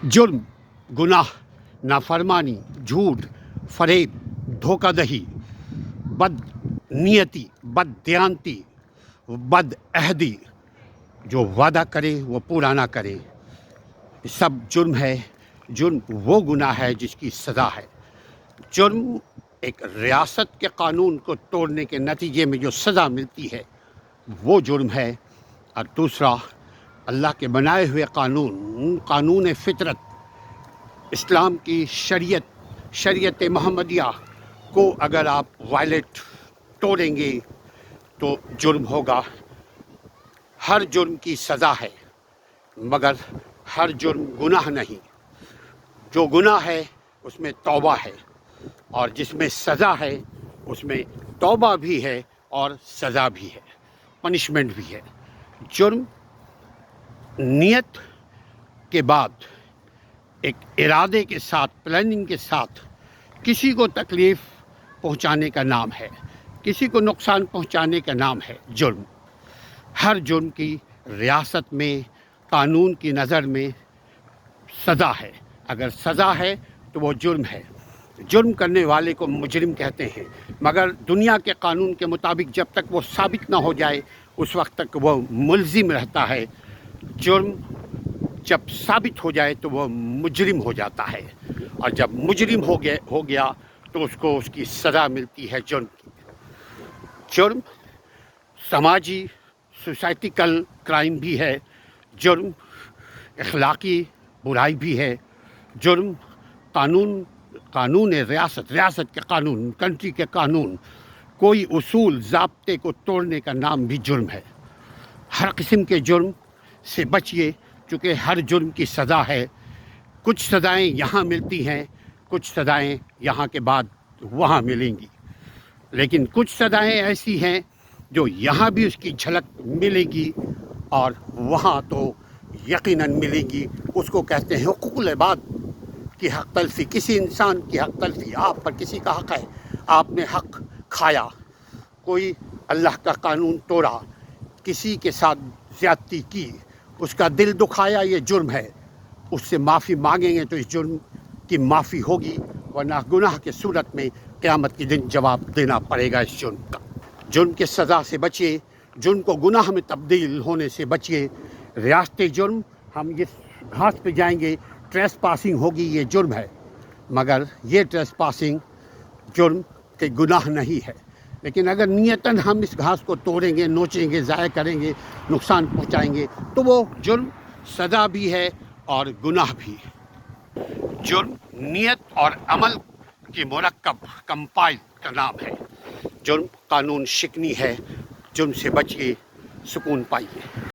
जुर्म, गुनाह, नाफरमानी, झूठ, फरेब, धोखा दही, बद नियति, बददियानती, बद अहदी, जो वादा करे वो पूरा ना करे, ये सब जुर्म है। जुर्म वो गुनाह है जिसकी सज़ा है। जुर्म एक रियासत के कानून को तोड़ने के नतीजे में जो सज़ा मिलती है वो जुर्म है। और दूसरा, अल्लाह के बनाए हुए कानून फितरत, इस्लाम की शरीयत मोहम्मदिया को अगर आप वायलेट तोड़ेंगे तो जुर्म होगा। हर जुर्म की सज़ा है मगर हर जुर्म गुनाह नहीं। जो गुनाह है उसमें तौबा है और जिसमें सज़ा है उसमें तौबा भी है और सज़ा भी है, पनिशमेंट भी है। जुर्म नियत के बाद एक इरादे के साथ, प्लानिंग के साथ किसी को तकलीफ़ पहुंचाने का नाम है, किसी को नुकसान पहुंचाने का नाम है जुर्म। हर जुर्म की रियासत में, कानून की नज़र में सज़ा है। अगर सज़ा है तो वो जुर्म है। जुर्म करने वाले को मुजरिम कहते हैं, मगर दुनिया के कानून के मुताबिक जब तक वो साबित ना हो जाए उस वक्त तक वो मुल्ज़िम रहता है। जुर्म जब साबित हो जाए तो वो मुजरिम हो जाता है, और जब मुजरिम हो गया तो उसको उसकी सज़ा मिलती है जुर्म की। जुर्म समाजी सोसाइटिकल क्राइम भी है, जुर्म अखलाकी बुराई भी है, जुर्म कानून रियासत के कानून, कंट्री के कानून, कोई उसूल ज़ाब्ते को तोड़ने का नाम भी जुर्म है। हर किस्म के जुर्म से बचिए, चूँकि हर जुर्म की सज़ा है। कुछ सज़ाएँ यहाँ मिलती हैं, कुछ सज़ाएँ यहाँ के बाद वहाँ मिलेंगी, लेकिन कुछ सज़ाएँ ऐसी हैं जो यहाँ भी उसकी झलक मिलेगी और वहाँ तो यकीनन मिलेगी। उसको कहते हैं हुकूकुल इबाद की हक़ तलफ़ी। किसी इंसान की हक़ तलफ़ी, आप पर किसी का हक़ है, आपने हक़ खाया, कोई अल्लाह का कानून तोड़ा, किसी के साथ ज़्यादती की, उसका दिल दुखाया, ये जुर्म है। उससे माफ़ी मांगेंगे तो इस जुर्म की माफ़ी होगी, वरना गुनाह के सूरत में क़यामत के दिन जवाब देना पड़ेगा इस जुर्म का। जुर्म के सज़ा से बचिए, जुर्म को गुनाह में तब्दील होने से बचिए। रियासत जुर्म, हम जिस घास पे जाएंगे ट्रेस पासिंग होगी, ये जुर्म है, मगर ये ट्रेस पासिंग जुर्म के गुनाह नहीं है। लेकिन अगर नियतन हम इस घास को तोड़ेंगे, नोचेंगे, ज़ाया करेंगे, नुकसान पहुंचाएंगे तो वो जुर्म सज़ा भी है और गुनाह भी है। जुर्म नियत और अमल की मुरक्कब कंपाइल का नाम है। जुर्म कानून शिकनी है। जुर्म से बचिए, सुकून पाइए।